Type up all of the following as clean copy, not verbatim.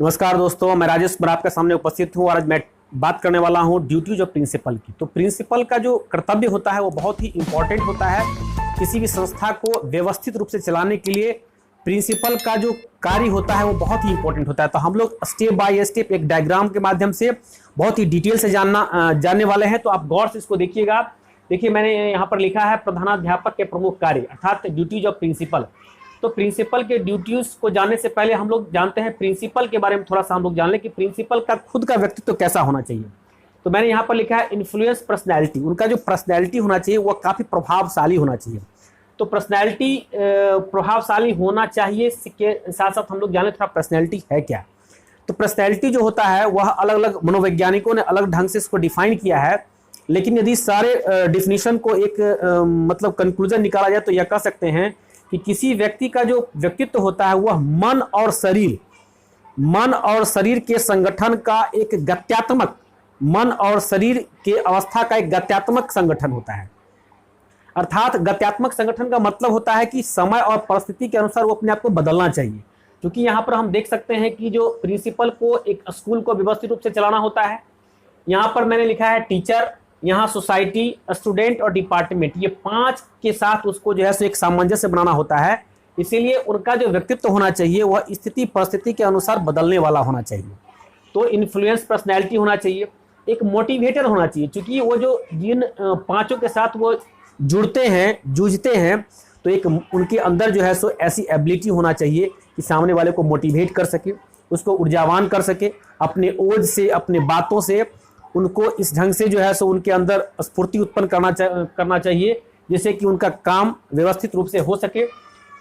नमस्कार दोस्तों, मैं राजेश कुमार आपके सामने उपस्थित हूँ और आज मैं बात करने वाला हूँ ड्यूटीज ऑफ प्रिंसिपल की। तो प्रिंसिपल का जो कर्तव्य होता है वो बहुत ही इंपॉर्टेंट होता है। किसी भी संस्था को व्यवस्थित रूप से चलाने के लिए प्रिंसिपल का जो कार्य होता है वो बहुत ही इंपॉर्टेंट होता है। तो हम लोग स्टेप बाय स्टेप एक डायग्राम के माध्यम से बहुत ही डिटेल से जानने वाले हैं। तो आप गौर से इसको देखिएगा। देखिए, मैंने यहाँ पर लिखा है प्रधानाध्यापक के प्रमुख कार्य अर्थात ड्यूटीज ऑफ प्रिंसिपल। तो प्रिंसिपल के ड्यूटीज को जानने से पहले हम लोग जानते हैं प्रिंसिपल के बारे में थोड़ा सा हम लोग जान लें कि प्रिंसिपल का खुद का व्यक्तित्व तो कैसा होना चाहिए। तो मैंने यहाँ पर लिखा है इन्फ्लुएंस पर्सनैलिटी। उनका जो पर्सनैलिटी होना चाहिए वह काफ़ी प्रभावशाली होना चाहिए। तो पर्सनैलिटी प्रभावशाली होना चाहिए के साथ साथ हम लोग जाने थोड़ा पर्सनैलिटी है क्या। तो पर्सनैलिटी जो होता है वह अलग अलग मनोवैज्ञानिकों ने अलग ढंग से इसको डिफाइन किया है। लेकिन यदि सारे डिफिनीशन को एक मतलब कंक्लूजन निकाला जाए तो यह कह सकते हैं कि किसी व्यक्ति का जो व्यक्तित्व होता है वह मन और शरीर के संगठन का एक गत्यात्मक मन और शरीर के अवस्था का एक गत्यात्मक संगठन होता है। अर्थात गत्यात्मक संगठन का मतलब होता है कि समय और परिस्थिति के अनुसार वो अपने आप को बदलना चाहिए। क्योंकि यहाँ पर हम देख सकते हैं कि जो प्रिंसिपल को एक स्कूल को व्यवस्थित रूप से चलाना होता है। यहाँ पर मैंने लिखा है टीचर, यहाँ सोसाइटी, स्टूडेंट और डिपार्टमेंट, ये पांच के साथ उसको जो है सो एक सामंजस्य बनाना होता है। इसीलिए उनका जो व्यक्तित्व होना चाहिए वह स्थिति परिस्थिति के अनुसार बदलने वाला होना चाहिए। तो इन्फ्लुएंस पर्सनैलिटी होना चाहिए, एक मोटिवेटर होना चाहिए। क्योंकि वो जो जिन पांचों के साथ वो जुड़ते हैं, जूझते हैं, तो एक उनके अंदर जो है सो ऐसी एबिलिटी होना चाहिए कि सामने वाले को मोटिवेट कर सके, उसको ऊर्जावान कर सके, अपने ओज से, अपने बातों से उनको इस ढंग से जो है सो उनके अंदर स्फूर्ति उत्पन्न करना चाहिए जिससे कि उनका काम व्यवस्थित रूप से हो सके।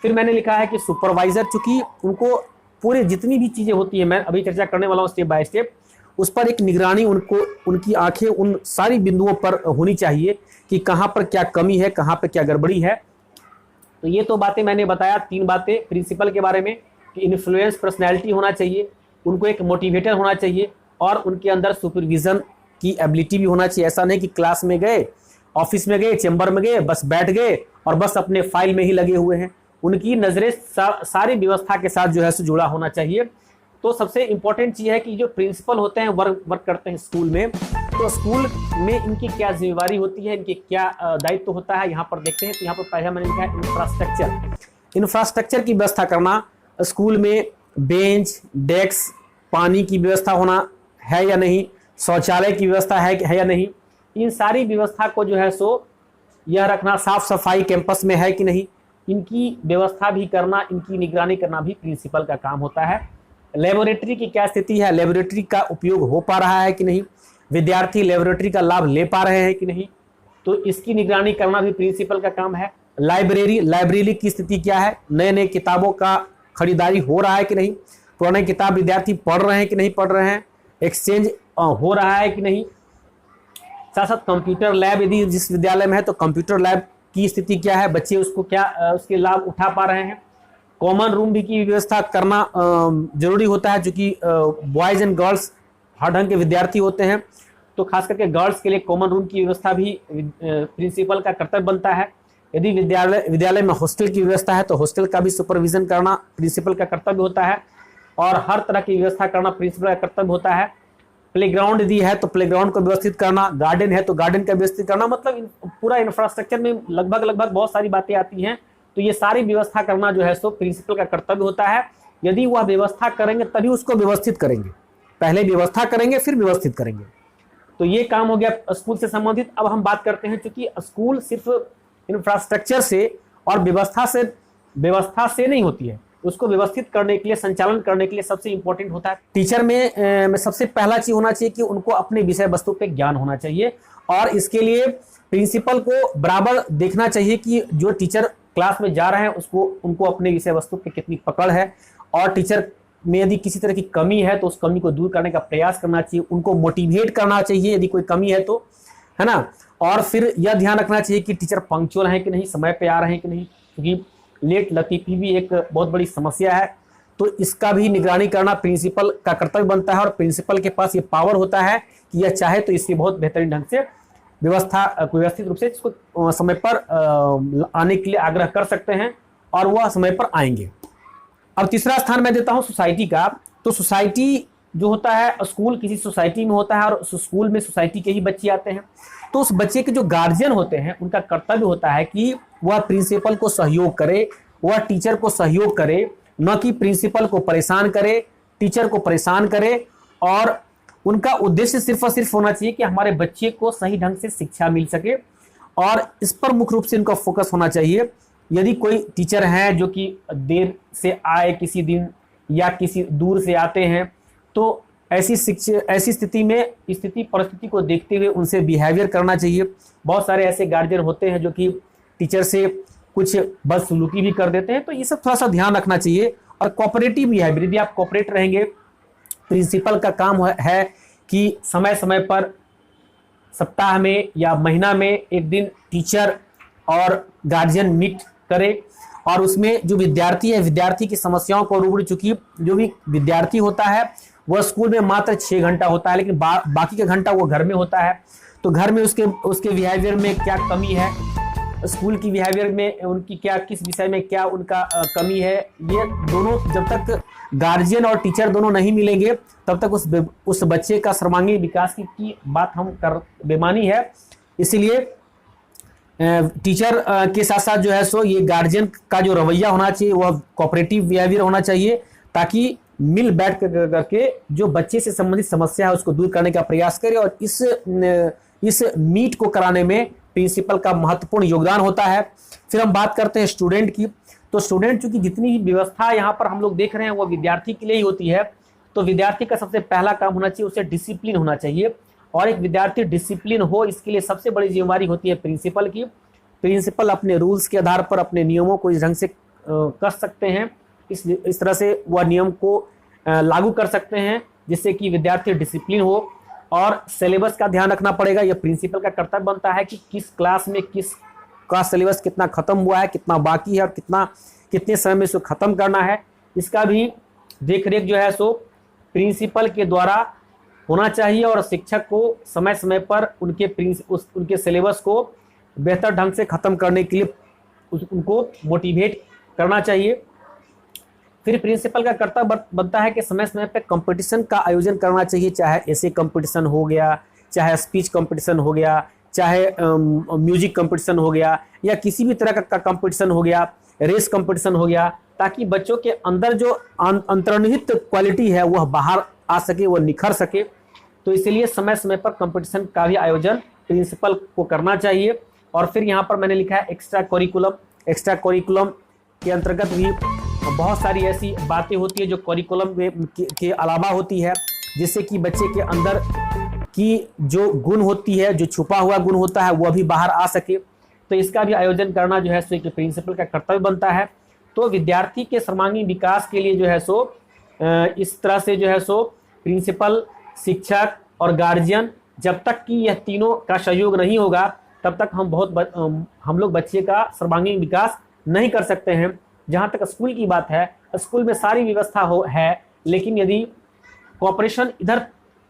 फिर मैंने लिखा है कि सुपरवाइजर, चूंकि उनको पूरी जितनी भी चीज़ें होती है, मैं अभी चर्चा करने वाला हूँ स्टेप बाय स्टेप, उस पर एक निगरानी उनकी आंखें उन सारी बिंदुओं पर होनी चाहिए कि कहाँ पर क्या कमी है, कहाँ पर क्या गड़बड़ी है। तो ये तो बातें मैंने बताया, 3 बातें प्रिंसिपल के बारे में कि इन्फ्लुएंस पर्सनैलिटी होना चाहिए, उनको एक मोटिवेटर होना चाहिए और उनके अंदर सुपरविजन की एबिलिटी भी होना चाहिए। ऐसा नहीं कि क्लास में गए, ऑफिस में गए, चैम्बर में गए, बस बैठ गए और बस अपने फाइल में ही लगे हुए हैं। उनकी नज़रें सारी व्यवस्था के साथ जो है सो जुड़ा होना चाहिए। तो सबसे इंपॉर्टेंट चीज़ है कि जो प्रिंसिपल होते हैं वर्क करते हैं स्कूल में, तो स्कूल में इनकी क्या जिम्मेवारी होती है, इनकी क्या दायित्व होता है, यहाँ पर देखते हैं। तो यहाँ पर पहला मैंने लिखा है इंफ्रास्ट्रक्चर की व्यवस्था करना। स्कूल में बेंच, डेस्क, पानी की व्यवस्था होना है या नहीं, शौचालय की व्यवस्था है या नहीं, इन सारी व्यवस्था को जो है सो यह रखना, साफ सफाई कैंपस में है कि नहीं, इनकी व्यवस्था भी करना, इनकी निगरानी करना भी प्रिंसिपल का काम होता है। लेबोरेटरी की क्या स्थिति है, लेबोरेटरी का उपयोग हो पा रहा है कि नहीं, विद्यार्थी लेबोरेटरी का लाभ ले पा रहे हैं कि नहीं, तो इसकी निगरानी करना भी प्रिंसिपल का काम है। लाइब्रेरी की स्थिति क्या है, नए नए किताबों का खरीदारी हो रहा है कि नहीं, पुराने किताब विद्यार्थी पढ़ रहे हैं कि नहीं पढ़ रहे हैं, एक्सचेंज हो रहा है कि नहीं। साथ साथ कंप्यूटर लैब यदि जिस विद्यालय में है तो कंप्यूटर लैब की स्थिति क्या है, बच्चे उसको क्या उसके लाभ उठा पा रहे हैं। कॉमन रूम भी की व्यवस्था करना जरूरी होता है, क्योंकि बॉयज एंड गर्ल्स हर ढंग के विद्यार्थी होते हैं। तो खास करके गर्ल्स के लिए कॉमन रूम की व्यवस्था भी प्रिंसिपल का कर्तव्य बनता है। यदि विद्यालय में हॉस्टल की व्यवस्था है तो हॉस्टल का भी सुपरविजन करना प्रिंसिपल का कर्तव्य होता है। और हर तरह की व्यवस्था करना प्रिंसिपल का कर्तव्य होता है। प्लेग्राउंड यदि है तो प्लेग्राउंड को व्यवस्थित करना, गार्डन है तो गार्डन का व्यवस्थित करना, मतलब पूरा इंफ्रास्ट्रक्चर में लगभग बहुत सारी बातें आती हैं। तो ये सारी व्यवस्था करना जो है सो प्रिंसिपल का कर्तव्य होता है। यदि वह व्यवस्था करेंगे तभी उसको व्यवस्थित करेंगे, पहले व्यवस्था करेंगे फिर व्यवस्थित करेंगे। तो ये काम हो गया स्कूल से संबंधित। अब हम बात करते हैं, चूंकि स्कूल सिर्फ इंफ्रास्ट्रक्चर से और व्यवस्था से नहीं होती है, उसको व्यवस्थित करने के लिए, संचालन करने के लिए सबसे इंपॉर्टेंट होता है टीचर में सबसे पहला चीज होना चाहिए कि उनको अपने विषय वस्तु पे ज्ञान होना चाहिए। और इसके लिए प्रिंसिपल को बराबर देखना चाहिए कि जो टीचर क्लास में जा रहे हैं उनको अपने विषय वस्तु पे कितनी पकड़ है, और टीचर में यदि किसी तरह की कमी है तो उस कमी को दूर करने का प्रयास करना चाहिए, उनको मोटिवेट करना चाहिए यदि कोई कमी है तो, है ना। और फिर यह ध्यान रखना चाहिए कि टीचर पंक्चुअल है कि नहीं, समय पे आ रहे हैं कि नहीं, क्योंकि लेट लतीफी भी एक बहुत बड़ी समस्या है। तो इसका भी निगरानी करना प्रिंसिपल का कर्तव्य बनता है। और प्रिंसिपल के पास ये पावर होता है कि यह चाहे तो इसकी बहुत बेहतरीन ढंग से व्यवस्थित रूप से इसको समय पर आने के लिए आग्रह कर सकते हैं और वह समय पर आएंगे। अब तीसरा स्थान मैं देता हूं सोसाइटी का। तो सोसाइटी जो होता है, स्कूल किसी सोसाइटी में होता है और उस स्कूल में सोसाइटी के ही बच्चे आते हैं। तो उस बच्चे के जो गार्जियन होते हैं उनका कर्तव्य होता है कि वह प्रिंसिपल को सहयोग करे, वह टीचर को सहयोग करे, न कि प्रिंसिपल को परेशान करे, टीचर को परेशान करे। और उनका उद्देश्य सिर्फ और सिर्फ होना चाहिए कि हमारे बच्चे को सही ढंग से शिक्षा मिल सके, और इस पर मुख्य रूप से इनका फोकस होना चाहिए। यदि कोई टीचर हैं जो कि देर से आए किसी दिन या किसी दूर से आते हैं, तो ऐसी स्थिति में स्थिति परिस्थिति को देखते हुए उनसे बिहेवियर करना चाहिए। बहुत सारे ऐसे गार्जियन होते हैं जो कि टीचर से कुछ बदसलूकी भी कर देते हैं, तो ये सब थोड़ा सा ध्यान रखना चाहिए। और कोऑपरेटिव बिहेवियर, यदि आप कोऑपरेट रहेंगे, प्रिंसिपल का काम है कि समय समय पर सप्ताह में या महीना में एक दिन टीचर और गार्जियन मीट करे, और उसमें जो विद्यार्थी है, विद्यार्थी की समस्याओं को रूबरू, चूंकि जो भी विद्यार्थी होता है वह स्कूल में मात्र 6 घंटा होता है, लेकिन बाकी का घंटा वो घर में होता है। तो घर में उसके बिहेवियर में क्या कमी है, स्कूल की बिहेवियर में उनकी क्या, किस विषय में क्या उनका कमी है, ये दोनों जब तक गार्जियन और टीचर दोनों नहीं मिलेंगे तब तक उस बच्चे का सर्वांगीण विकास की बात हम कर बेमानी है। इसीलिए टीचर के साथ साथ जो है सो ये गार्जियन का जो रवैया होना चाहिए वह कोऑपरेटिव बिहेवियर होना चाहिए, ताकि मिल बैठ करके जो बच्चे से संबंधित समस्या है उसको दूर करने का प्रयास करें। और इस मीट को कराने में प्रिंसिपल का महत्वपूर्ण योगदान होता है। फिर हम बात करते हैं स्टूडेंट की। तो स्टूडेंट चूंकि जितनी भी व्यवस्था यहाँ पर हम लोग देख रहे हैं वो विद्यार्थी के लिए ही होती है, तो विद्यार्थी का सबसे पहला काम होना चाहिए, उसे डिसिप्लिन होना चाहिए। और एक विद्यार्थी डिसिप्लिन हो, इसके लिए सबसे बड़ी जिम्मेदारी होती है प्रिंसिपल की। प्रिंसिपल अपने रूल्स के आधार पर अपने नियमों को इस ढंग से कर सकते हैं, इस तरह से वह नियम को लागू कर सकते हैं जिससे कि विद्यार्थी डिसिप्लिन हो। और सिलेबस का ध्यान रखना पड़ेगा। यह प्रिंसिपल का कर्तव्य बनता है कि किस क्लास में किस का सिलेबस कितना खत्म हुआ है, कितना बाकी है और कितने समय में इसको खत्म करना है, इसका भी देखरेख जो है सो प्रिंसिपल के द्वारा होना चाहिए। और शिक्षक को समय समय पर उनके सिलेबस को बेहतर ढंग से खत्म करने के लिए उनको मोटिवेट करना चाहिए। फिर प्रिंसिपल का कर्तव्य बनता है कि समय समय पर कंपटीशन का आयोजन करना चाहिए, चाहे ऐसे कंपटीशन हो गया, चाहे स्पीच कंपटीशन हो गया, चाहे म्यूजिक कंपटीशन हो गया, या किसी भी तरह का कंपटीशन हो गया, रेस कंपटीशन हो गया, ताकि बच्चों के अंदर जो अंतर्निहित क्वालिटी है वह बाहर आ सके, वह निखर सके। तो इसलिए समय समय पर कंपटीशन का भी आयोजन प्रिंसिपल को करना चाहिए। और फिर यहाँ पर मैंने लिखा है एक्स्ट्रा करिकुलम के अंतर्गत भी बहुत सारी ऐसी बातें होती है जो करिकुलम के अलावा होती है, जिससे कि बच्चे के अंदर की जो गुण होती है, जो छुपा हुआ गुण होता है, वह भी बाहर आ सके। तो इसका भी आयोजन करना जो है सो एक प्रिंसिपल का कर्तव्य बनता है। तो विद्यार्थी के सर्वांगीण विकास के लिए जो है सो इस तरह से जो है सो प्रिंसिपल, शिक्षक और गार्जियन, जब तक कि यह तीनों का सहयोग नहीं होगा तब तक हम लोग बच्चे का सर्वांगीण विकास नहीं कर सकते हैं। जहाँ तक स्कूल की बात है, स्कूल में सारी व्यवस्था है, लेकिन यदि कोऑपरेशन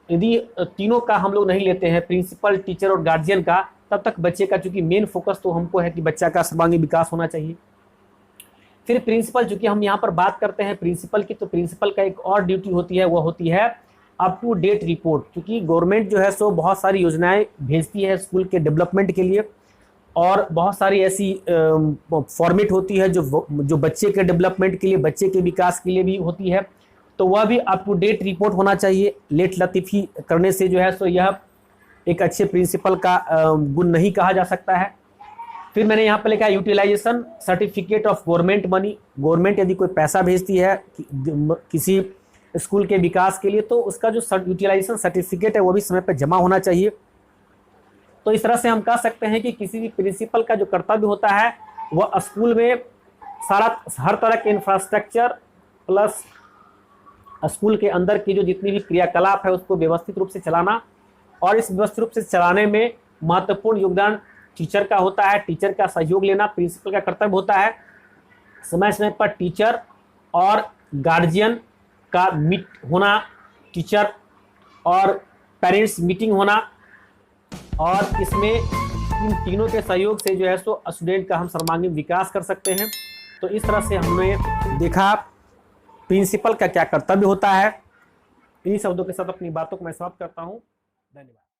यदि तीनों का हम लोग नहीं लेते हैं, प्रिंसिपल, टीचर और गार्जियन का, तब तक बच्चे का, चूंकि मेन फोकस तो हमको है कि बच्चा का सर्वांगीण विकास होना चाहिए। फिर प्रिंसिपल, चूंकि हम यहाँ पर बात करते हैं प्रिंसिपल की, तो प्रिंसिपल का एक और ड्यूटी होती है, वह होती है अप टू डेट रिपोर्ट। क्योंकि गवर्नमेंट जो है सो बहुत सारी योजनाएं भेजती है स्कूल के डेवलपमेंट के लिए, और बहुत सारी ऐसी फॉर्मेट होती है जो बच्चे के डेवलपमेंट के लिए, बच्चे के विकास के लिए भी होती है। तो वह भी अप टू डेट रिपोर्ट होना चाहिए। लेट लतीफ़ी करने से जो है सो यह एक अच्छे प्रिंसिपल का गुण नहीं कहा जा सकता है। फिर मैंने यहाँ पर लिखा है utilisation certificate of government money. Government यदि कोई पैसा भेजती है किसी स्कूल के विकास के लिए, तो उसका जो यूटिलाइजेशन सर्टिफिकेट है वो भी समय पर जमा होना चाहिए। तो इस तरह से हम कह सकते हैं कि किसी भी प्रिंसिपल का जो कर्तव्य होता है वह स्कूल में हर तरह के इंफ्रास्ट्रक्चर प्लस स्कूल के अंदर की जो जितनी भी क्रियाकलाप है उसको व्यवस्थित रूप से चलाना, और इस व्यवस्थित रूप से चलाने में महत्वपूर्ण योगदान टीचर का होता है। टीचर का सहयोग लेना प्रिंसिपल का कर्तव्य होता है। समय समय पर टीचर और गार्जियन का मीट होना, टीचर और पेरेंट्स मीटिंग होना, और इसमें इन तीनों के सहयोग से जो है सो स्टूडेंट का हम सर्वांगीण विकास कर सकते हैं। तो इस तरह से हमने देखा प्रिंसिपल का क्या कर्तव्य होता है, इन्हीं शब्दों के साथ अपनी बातों को मैं समाप्त करता हूं। धन्यवाद।